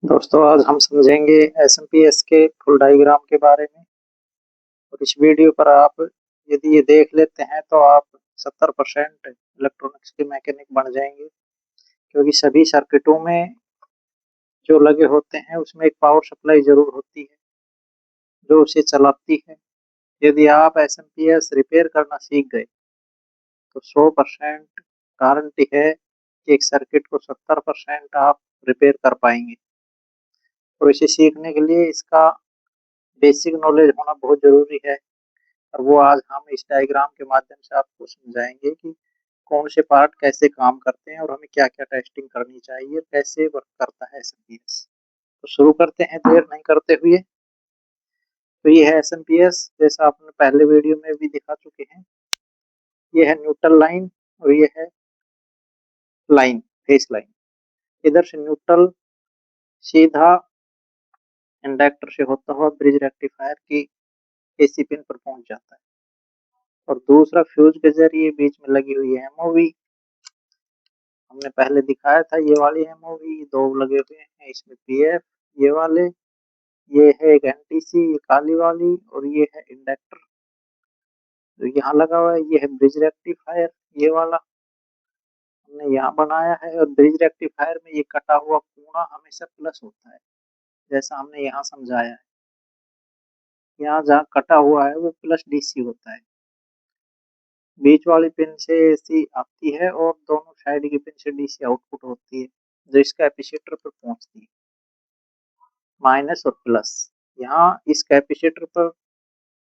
दोस्तों आज हम समझेंगे एसएमपीएस के फुल डायग्राम के बारे में। और इस वीडियो पर आप यदि ये देख लेते हैं तो आप 70% इलेक्ट्रॉनिक्स के मैकेनिक बन जाएंगे, क्योंकि सभी सर्किटों में जो लगे होते हैं उसमें एक पावर सप्लाई जरूर होती है जो उसे चलाती है। यदि आप एसएमपीएस रिपेयर करना सीख गए तो 100% गारंटी है कि एक सर्किट को 70% आप रिपेयर कर पाएंगे। और इसे सीखने के लिए इसका बेसिक नॉलेज होना बहुत जरूरी है। और वो आज हम इस डायग्राम के माध्यम से आपको समझाएंगे कि कौन से पार्ट कैसे काम करते हैं और हमें क्या क्या टेस्टिंग करनी चाहिए, कैसे वर्क करता है एसएमपीएस। तो शुरू करते हैं देर नहीं करते हुए। तो ये है एसएमपीएस, जैसा आपने पहले वीडियो में भी दिखा चुके हैं। ये है न्यूट्रल लाइन और ये है लाइन, फेस लाइन। इधर से न्यूट्रल सीधा इंडक्टर से होता हुआ ब्रिज रेक्टिफायर की एसी पिन पर पहुंच जाता है। और दूसरा फ्यूज के जरिए बीच में लगी हुई है एमओवी। हमने पहले दिखाया था ये वाली एमओवी, दो लगे हुए हैं इसमें पीएफ, ये वाले। ये है एक एनटीसी, ये काली वाली, और ये है इंडक्टर जो यहाँ लगा हुआ है। ये है ब्रिज रेक्टिफायर, ये वाला हमने यहाँ बनाया है। और ब्रिज रेक्टिफायर में ये कटा हुआ कोना हमेशा प्लस होता है, जैसा हमने यहाँ समझाया है। यहाँ जहाँ कटा हुआ है वो प्लस डीसी होता है। बीच वाली पिन से एसी आती है और दोनों साइड की पिन से डीसी आउटपुट होती है, जो इस कैपेसिटर पर पहुंचती है, माइनस और प्लस। यहाँ इस कैपेसिटर पर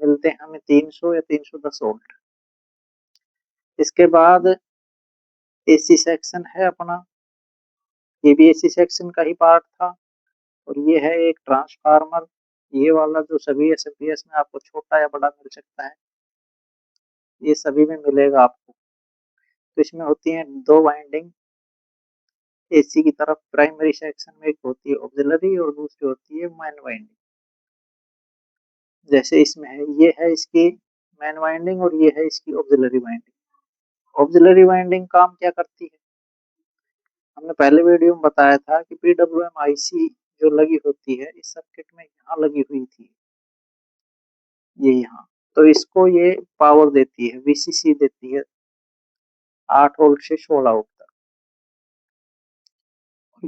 मिलते हैं हमें 300 या 310 वोल्ट। इसके बाद एसी सेक्शन है अपना, ये भी एसी सेक्शन का ही पार्ट था। और ये है एक ट्रांसफार्मर, ये वाला जो सभी एसएमपीएस में आपको छोटा या बड़ा मिल सकता है, ये सभी में मिलेगा आपको। तो इसमें होती है दो वाइंडिंग एसी की तरफ। प्राइमरी सेक्शन में एक होती है ऑक्सिलरी और दूसरी होती है मेन वाइंडिंग। जैसे इसमें है, ये है इसकी मेन वाइंडिंग और ये है इसकी ऑक्सिलरी वाइंडिंग। ऑक्सिलरी वाइंडिंग काम क्या करती है, हमने पहले वीडियो में बताया था कि पीडब्ल्यूएम आईसी जो लगी होती है इस सर्किट में यहाँ लगी हुई थी, ये यहाँ। तो इसको ये पावर देती है, वीसीसी देती है 8 वोल्ट से 16 वोल्ट तक।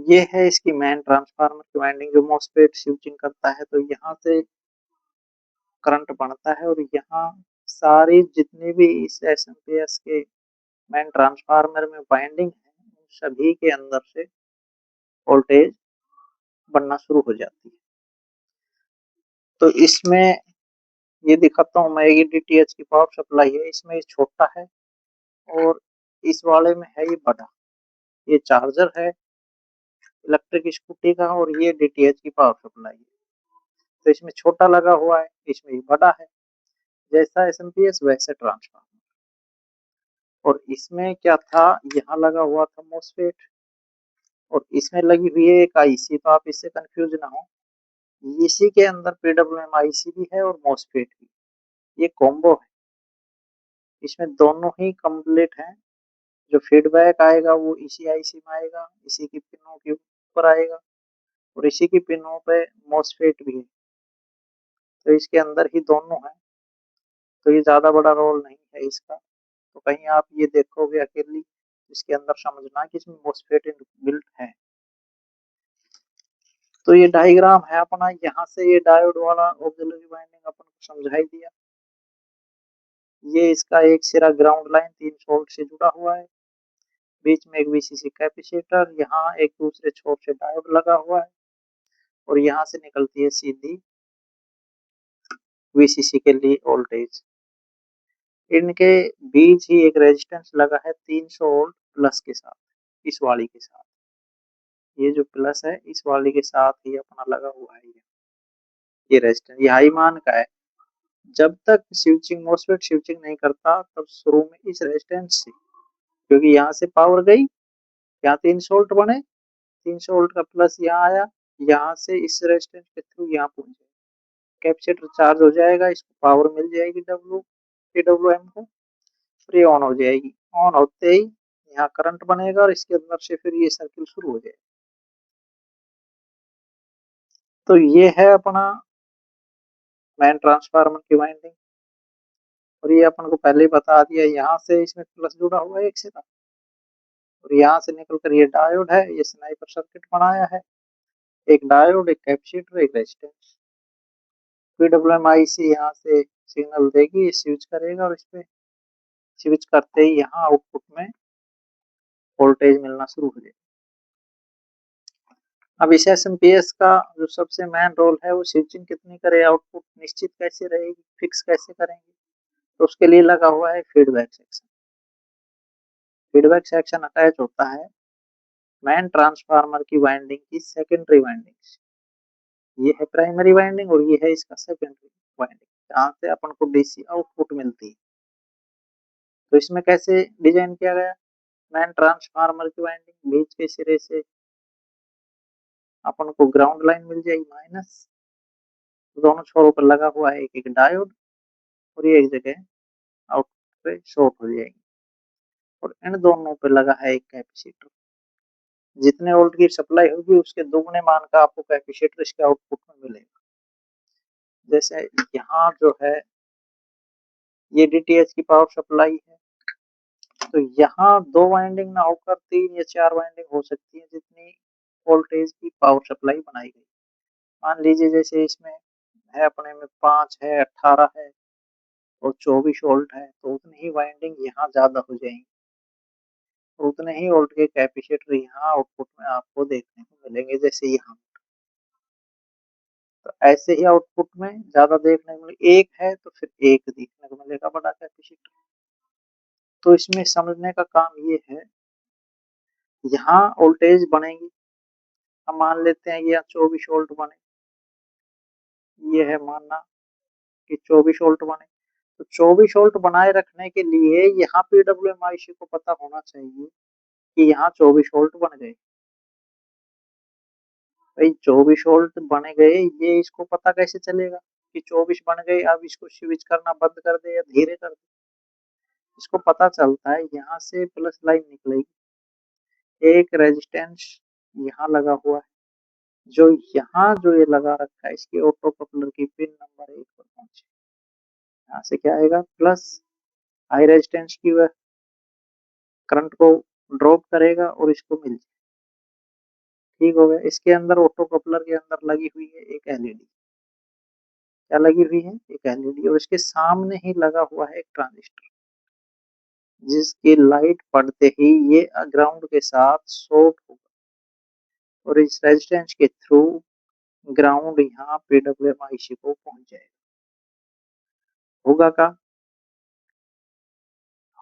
ये है इसकी मेन ट्रांसफार्मर की वाइंडिंग जो मॉसफेट स्विचिंग करता है। तो यहाँ से करंट बढ़ता है और यहाँ सारी जितनी भी इस एसएमपीएस के मेन ट्रांसफार्मर में वाइंडिंग है उन सभी के अंदर से वोल्टेज बनना शुरू हो जाती है। तो इसमें ये दिखाता हूँ मैं, ये डीटीएच की पावर सप्लाई है, इसमें ये छोटा है और इस वाले में है ये बड़ा। ये चार्जर है इलेक्ट्रिक स्कूटी का और ये डीटीएच की पावर सप्लाई है। तो इसमें छोटा लगा हुआ है, इसमें ये बड़ा है। जैसा एसएमपीएस वैसे ट्रांसफार्मर। और इसमें क्या था, यहाँ लगा हुआ था मॉसफेट और इसमें लगी हुई है एक आईसी। तो आप इससे कंफ्यूज ना हो, इसी के अंदर पीडब्ल्यूएम आईसी भी है और मॉसफेट भी, ये कॉम्बो है। इसमें दोनों ही कंप्लीट हैं। जो फीडबैक आएगा वो इसी आईसी में आएगा, इसी की पिनों के ऊपर आएगा और इसी की पिनों पे मॉसफेट भी है। तो इसके अंदर ही दोनों है, तो ये ज्यादा बड़ा रोल नहीं है इसका। तो कहीं आप ये देखोगे अकेली, इसके अंदर समझना कि इसमें मॉसफेट बिल्ट है। तो ये डायग्राम है अपना, यहाँ से ये डायोड वाला ऑक्सिलरी वाइंडिंग अपन को समझा ही दिया। ये इसका एक सिरा ग्राउंड लाइन 300 वोल्ट से जुड़ा हुआ है, बीच में एक वीसीसी कैपेसिटर, यहाँ एक दूसरे छोर से डायोड लगा हुआ है और यहाँ से निकलती है सीधी वीसीसी के लिए वोल्टेज। इनके बीच ही एक रेजिस्टेंस लगा है 300 वोल्ट प्लस के साथ, इस वाली के साथ। ये जो प्लस है इस वाली के साथ ही अपना लगा हुआ है। ये रेजिस्टेंस ये हाई मान का है। जब तक स्विचिंग मॉसफेट स्विचिंग नहीं करता तब शुरू में इस रेजिस्टेंस से, क्योंकि यहाँ से पावर गई, यहाँ 300 वोल्ट बने, 300 वोल्ट का प्लस यहाँ आया, यहाँ से इस रेजिस्टेंस के थ्रू यहाँ पहुंचे, कैपेसिटर चार्ज हो जाएगा, इसको पावर मिल जाएगी डब्ल्यू को, फिर ये ऑन हो जाएगी। ऑन होते ही यहाँ करंट बनेगा और इसके अंदर से फिर ये सर्किल शुरू हो जाएगा। तो ये है अपना मेन ट्रांसफार्मर की वाइंडिंग, और ये अपन को पहले ही बता दिया, यहाँ से इसमें प्लस जुड़ा हुआ है एक से, और यहाँ से निकल कर ये डायोड है, ये स्नाइपर सर्किट बनाया है, एक डायोड, एक कैपेसिटर, एक रेजिस्टेंस। PWM IC यहाँ से सिग्नल देगी, स्विच करेगा, और इस पे स्विच करते ही यहाँ आउटपुट में वोल्टेज मिलना शुरू हो जाएगा। अब इस SMPS का जो सबसे मेन रोल है, वो स्विचिंग कितनी करे, आउटपुट निश्चित कैसे रहेगी, फिक्स कैसे करेंगे, तो उसके लिए लगा हुआ है feedback section. Feedback section attach होता है मेन ट्रांसफार्मर की वाइंडिंग की सेकेंडरी वाइंडिंग से। ये है प्राइमरी वाइंडिंग और ये है इसका सेकेंडरी वाइंडिंग, जहाँ से अपन को DC आउटपुट मिलती है। तो इसमें कैसे डिजाइन किया गया, मेन ट्रांसफार्मर की वाइंडिंग बीच के सिरे से अपन को ग्राउंड लाइन मिल जाएगी माइनस, दोनों छोरों पर लगा हुआ है एक एक डायोड, और ये एक जगह आउटपुट पे शॉर्ट हो जाएगी, और इन दोनों पे लगा है एक कैपेसिटर। जितने वोल्ट की सप्लाई होगी उसके दोगुने मान का आपको कैपेसिटर इसके आउटपुट में मिलेगा। जैसे यहाँ जो है ये DTH की पावर सप्लाई है, तो यहाँ 2 वाइंडिंग ना होकर 3 या 4 वाइंडिंग हो सकती है, जितनी वोल्टेज की पावर सप्लाई बनाई गई। मान लीजिए जैसे इसमें है अपने में 5 है, 18 है और 24 वोल्ट है, तो उतनी ही वाइंडिंग यहाँ ज्यादा हो जाएंगी, और उतने ही वोल्ट के कैपेसिटर यहाँ आउटपुट में आपको देखने को मिलेंगे, जैसे यहाँ। तो ऐसे ही आउटपुट में ज्यादा देखने को मिलेगा, एक है तो फिर एक देखने को मिलेगा बड़ा कैपेसिटर। तो इसमें समझने का काम ये है, यहाँ वोल्टेज बनेगी, हम मान लेते हैं ये 24 वोल्ट बने, ये है मानना कि 24 वोल्ट बने। तो 24 वोल्ट बनाए रखने के लिए यहाँ PWM IC को पता होना चाहिए कि यहाँ 24 वोल्ट बन गए। भाई 24 वोल्ट बने गए, ये इसको पता कैसे चलेगा कि 24 बन गए, अब इसको स्विच करना बंद कर दे या धीरे कर दे। इसको पता चलता है यहाँ से प्लस लाइन निकलेगी, एक रेजिस्टेंस यहाँ लगा हुआ है, जो यहाँ जो ये लगा रखा है इसकी ऑटो कपलर की पिन नंबर 1 पर पहुंचे, यहाँ से क्या आएगा प्लस, हाई रेजिस्टेंस की वह करंट को ड्रॉप करेगा और इसको मिल जाए। ठीक हो गया। इसके अंदर ऑटो कपलर के अंदर लगी हुई है एक LED, क्या लगी हुई है, एक LED, और इसके सामने ही लगा हुआ है एक ट्रांजिस्टर, जिसकी लाइट पड़ते ही ये ग्राउंड के साथ शॉर्ट होगा, और इस रेजिस्टेंस के थ्रू ग्राउंड यहाँ PWM IC को पहुंच जाएगा। होगा का,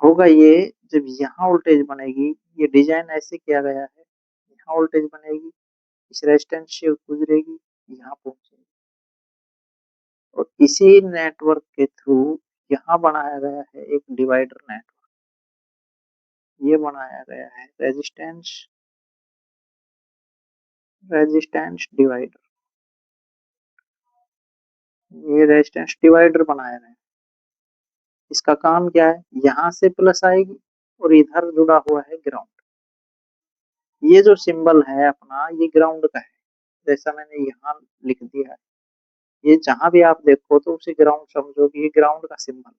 होगा ये, जब यहाँ वोल्टेज बनेगी, ये डिजाइन ऐसे किया गया है, यहाँ वोल्टेज बनेगी, इस रेजिस्टेंस से गुजरेगी, यहाँ पहुंचेगी, और इसी नेटवर्क के थ्रू यहाँ बनाया गया है एक डिवाइडर नेटवर्क। ये बनाया गया है रेजिस्टेंस डिवाइडर, ये रेजिस्टेंस डिवाइडर बनाया गया है। इसका काम क्या है, यहाँ से प्लस आएगी और इधर जुड़ा हुआ है ग्राउंड। ये जो सिंबल है अपना, ये ग्राउंड का है, जैसा मैंने यहाँ लिख दिया है। ये जहां भी आप देखो तो उसे ग्राउंड समझो कि ये ग्राउंड का सिंबल।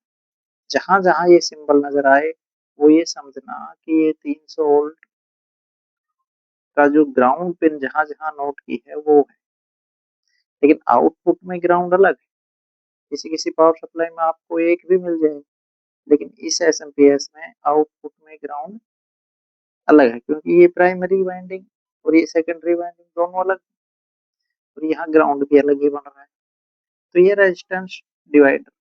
जहां जहां ये सिंबल नजर आए वो ये समझना कि ये 300 वोल्ट का जो ग्राउंड पिन जहां जहां नोट की है वो है। लेकिन आउटपुट में ग्राउंड अलग है, किसी किसी पावर सप्लाई में आपको एक भी मिल जाएगा, लेकिन इस SMPS में आउटपुट में ग्राउंड अलग है, क्योंकि ये प्राइमरी वाइंडिंग और ये सेकेंडरी वाइंडिंग दोनों अलग, और यहाँ ग्राउंड भी अलग ही बन रहा है। तो ये रेजिस्टेंस डिवाइडर,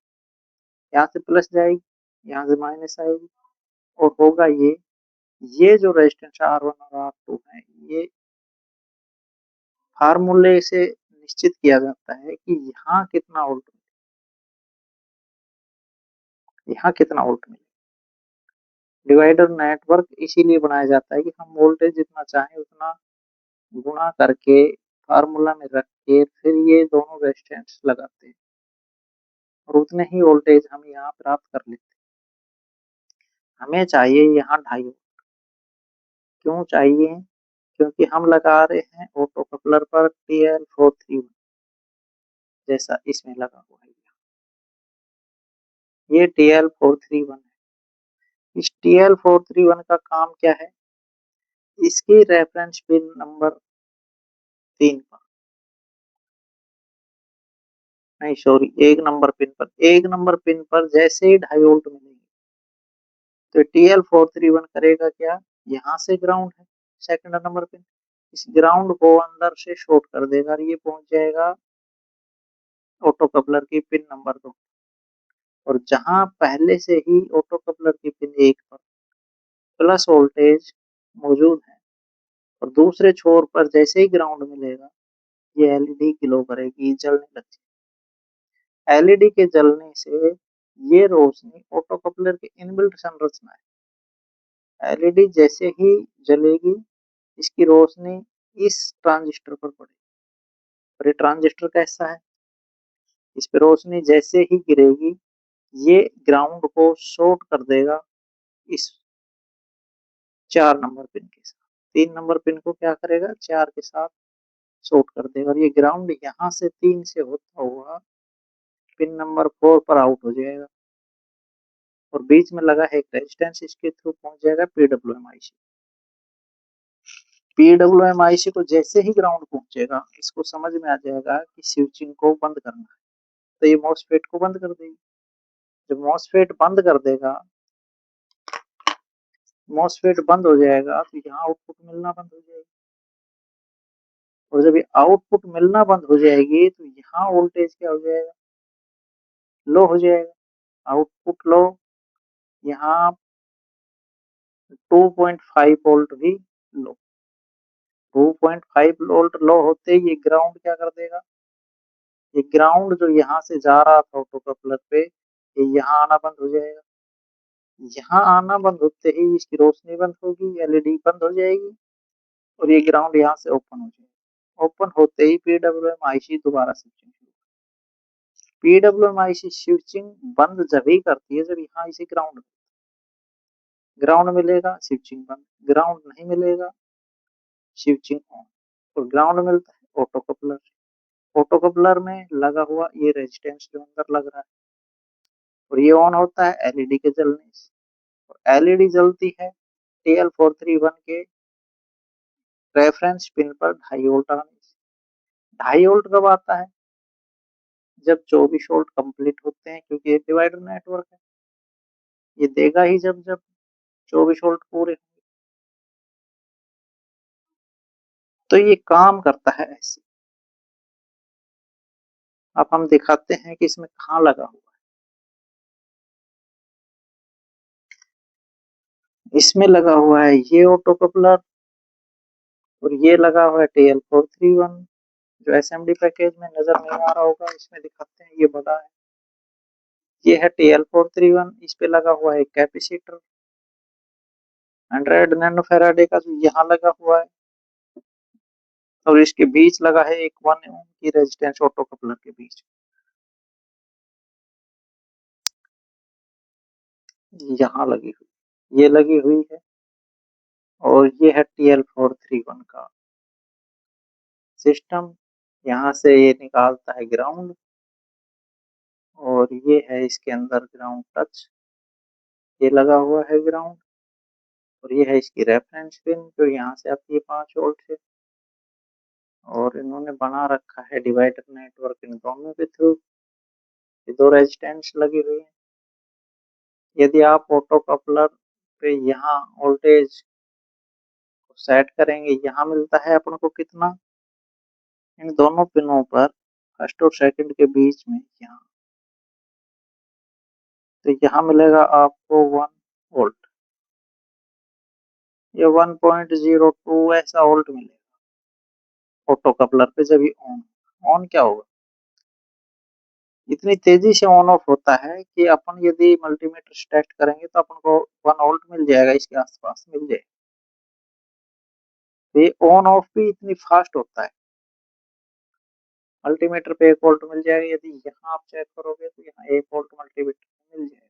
यहाँ से प्लस जाएगी, यहाँ से माइनस आएगी, और होगा ये जो रेजिस्टेंस R1 और R2 है, ये फार्मूले से निश्चित किया जाता है कि यहाँ कितना वोल्ट, यहाँ कितना वोल्ट मिले। डिवाइडर नेटवर्क इसीलिए बनाया जाता है कि हम वोल्टेज जितना चाहें उतना गुणा करके फार्मूला में रख के फिर ये दोनों रेजिस्टेंस लगाते हैं, और उतने ही वोल्टेज हम यहाँ प्राप्त कर लेते हैं। हमें चाहिए यहाँ 2.5 वोल्ट, क्यों चाहिए, क्योंकि हम लगा रहे हैं ऑटो कपलर पर TL431, जैसा इसमें लगा हुआ है। ये TL431 है। इस TL431 का काम क्या है? इसकी रेफरेंस पिन नंबर 3 पर, नहीं सॉरी, एक नंबर पिन पर जैसे ही 2.5 वोल्ट मिलेंगे तो TL431 करेगा क्या? यहाँ से ग्राउंड है सेकंड नंबर पिन, इस ग्राउंड को अंदर से शॉर्ट कर देगा और ये पहुंच जाएगा ऑटो कपलर की पिन नंबर 2। और जहां पहले से ही ऑटो कपलर की पिन 1 पर प्लस वोल्टेज मौजूद है और दूसरे छोर पर जैसे ही ग्राउंड मिलेगा ये एलईडी ग्लो करेगी, जलने लगती है। एलईडी के जलने से ये रोशनी ऑटो कपलर की इनबिल्ट संरचना है। एलईडी जैसे ही जलेगी इसकी रोशनी इस ट्रांजिस्टर पर पड़ेगी और ये ट्रांजिस्टर कैसा है? इस पर रोशनी जैसे ही गिरेगी ये ग्राउंड को शॉर्ट कर देगा इस 4 नंबर पिन के साथ। 3 नंबर पिन को क्या करेगा? 4 के साथ शॉर्ट कर देगा और ये ग्राउंड यहाँ से 3 से होता हुआ पिन नंबर 4 पर आउट हो जाएगा और बीच में लगा है एक रेजिस्टेंस, इसके थ्रू पहुंच जाएगा पीडब्ल्यूएम आईसी। पीडब्ल्यूएम आईसी को जैसे ही ग्राउंड पहुंचेगा इसको समझ में आ जाएगा कि स्विचिंग को बंद करना है, तो ये मॉसफेट को बंद कर देगी। जब मॉसफेट बंद कर देगा, मॉसफेट बंद हो जाएगा तो यहाँ आउटपुट मिलना बंद हो जाएगी और जब ये आउटपुट मिलना बंद हो जाएगी तो यहाँ वोल्टेज क्या हो जाएगा? लो हो जाएगा। आउटपुट लो, यहाँ 2.5 वोल्ट भी लो। 2.5 वोल्ट लो होते ही ये ग्राउंड क्या कर देगा? ये ग्राउंड जो यहाँ से जा रहा था ऑटो कपलर पे ये यहाँ आना बंद हो जाएगा। यहाँ आना बंद होते ही इसकी रोशनी बंद होगी, एलईडी बंद हो जाएगी और ये ग्राउंड यहाँ से ओपन हो जाएगा। ओपन होते ही पीडब्ल्यूएम आईसी दोबारा स्विचिंग शुरू। पीडब्ल्यूएम आईसी स्विचिंग बंद जब ही करती है जब यहाँ इसे ग्राउंड ग्राउंड मिलेगा स्विचिंग बंद, ग्राउंड नहीं मिलेगा स्विचिंग ऑन। और ग्राउंड मिलता है ऑटो कपलर। ऑटो कपलर में लगा हुआ ये रेजिस्टेंस जो अंदर लग रहा है और ये ऑन होता है एलईडी के जलने से। और एलईडी जलती है TL431 के रेफरेंस पिन पर 2.5 वोल्ट आने से। 2.5 वोल्ट कब आता है? जब 24 वोल्ट कंप्लीट होते हैं, क्योंकि ये डिवाइडर नेटवर्क है, ये देगा ही जब जब 24 वोल्ट पूरे होंगे। तो ये काम करता है ऐसे। अब हम दिखाते हैं कि इसमें कहाँ लगा हुआ है। इसमें लगा हुआ है ये ऑटो कपलर और ये लगा हुआ है TL431 जो एसएमडी पैकेज में नजर नहीं आ रहा होगा, इसमें दिखाते हैं, ये बड़ा है। ये है TL431, इस पे लगा हुआ है कैपेसिटर 100 नैनो फैराडे का जो यहाँ लगा हुआ है और इसके बीच लगा है एक 1 ओम की रेजिस्टेंस ऑटो कपलर के बीच, यहाँ लगी हुई, ये लगी हुई है। और ये है TL431 का सिस्टम, यहाँ से ये निकालता है ग्राउंड और ये है इसके अंदर ग्राउंड टच, ये लगा हुआ है ग्राउंड। और ये है इसकी रेफरेंस पिन जो यहाँ से आती है 5 वोल्ट से। और इन्होंने बना रखा है डिवाइडर नेटवर्क इन दोनों के थ्रू, ये 2 रेजिस्टेंस लगी हुई है। यदि आप ऑटो कपलर पे यहाँ वोल्टेज सेट करेंगे, यहाँ मिलता है अपन को कितना? इन दोनों पिनों पर फर्स्ट और सेकंड के बीच में यहाँ, तो यहाँ मिलेगा आपको 1 वोल्ट, ये 1.02 ऐसा वोल्ट मिलेगा ऑटो कपलर पे जब ये ऑन। ऑन क्या होगा? इतनी तेजी से ऑन ऑफ होता है कि अपन यदि मल्टीमीटर टेस्ट करेंगे तो अपन को 1 वोल्ट मिल जाएगा, इसके आसपास मिल जाएगा। तो ये ऑन ऑफ भी इतनी फास्ट होता है। मल्टीमीटर पे 1 वोल्ट मिल जाएगा, यदि यहाँ आप चेक करोगे तो यहाँ 1 वोल्ट मल्टीमीटर पे मिल जाएगा।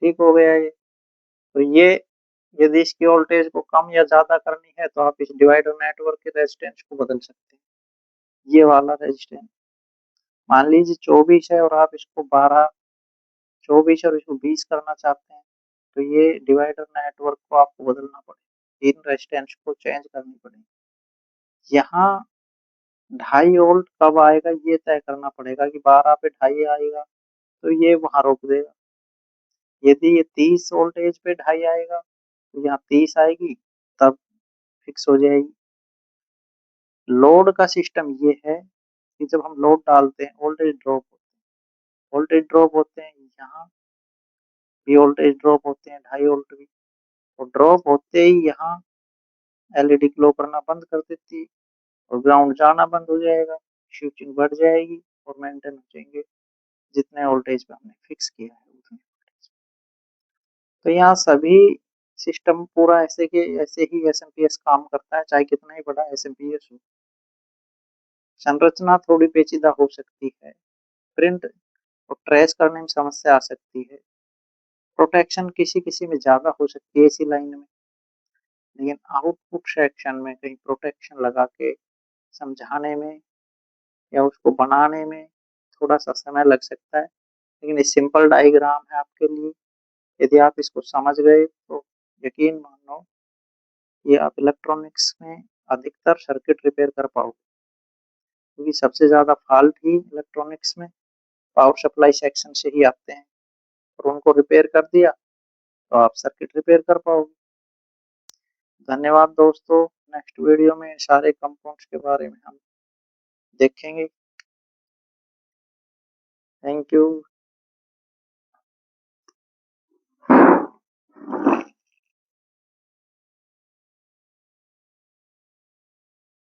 ठीक हो गया ये। तो ये यदि इसकी वोल्टेज को कम या ज्यादा करनी है तो आप इस डिवाइडर नेटवर्क के रेजिस्टेंस को बदल सकते हैं। ये वाला रेजिस्टेंस मान लीजिए 24 है और आप इसको 12, 24 और इसको 20 करना चाहते हैं, तो ये डिवाइडर नेटवर्क को आपको बदलना पड़ेगा, इन रेजिस्टेंस को चेंज करनी पड़ेगी। यहाँ 2.5 वोल्ट कब आएगा ये तय करना पड़ेगा कि 12 पे 2.5 आएगा तो ये वहां रोक देगा। यदि ये 30 वोल्टेज पे 2.5 आएगा तो यहाँ 30 आएगी, तब फिक्स हो जाएगी। लोड का सिस्टम ये है कि जब हम लोड डालते हैं वोल्टेज ड्रॉप होते हैं, यहाँ भी वोल्टेज ड्रॉप होते हैं 2.5 वोल्ट भी, और ड्रॉप होते ही यहाँ एलईडी ग्लो करना बंद कर देती है और ग्राउंड जाना बंद हो जाएगा, स्विचिंग बढ़ जाएगी और मेंटेन हो जाएंगे जितने वोल्टेज पे हमने फिक्स किया है उतने वोल्टेज। तो यहाँ सभी सिस्टम पूरा ऐसे के ऐसे ही एसएमपीएस काम करता है, चाहे कितना ही बड़ा एसएमपीएस हो। संरचना थोड़ी पेचीदा हो सकती है, प्रिंट और ट्रेस करने में समस्या आ सकती है, प्रोटेक्शन किसी किसी में ज्यादा हो सकती है इसी लाइन में, लेकिन आउटपुट सेक्शन में कहीं प्रोटेक्शन लगा के समझाने में या उसको बनाने में थोड़ा सा समय लग सकता है। लेकिन ये सिंपल डायग्राम है आपके लिए, यदि आप इसको समझ गए तो यकीन मानो ये आप इलेक्ट्रॉनिक्स में अधिकतर सर्किट रिपेयर कर पाओगे, क्योंकि सबसे ज्यादा फॉल्ट ही इलेक्ट्रॉनिक्स में पावर सप्लाई सेक्शन से ही आते हैं, और उनको रिपेयर कर दिया तो आप सर्किट रिपेयर कर पाओगे। धन्यवाद दोस्तों, नेक्स्ट वीडियो में सारे कंपाउंड्स के बारे में हम देखेंगे। Thank you.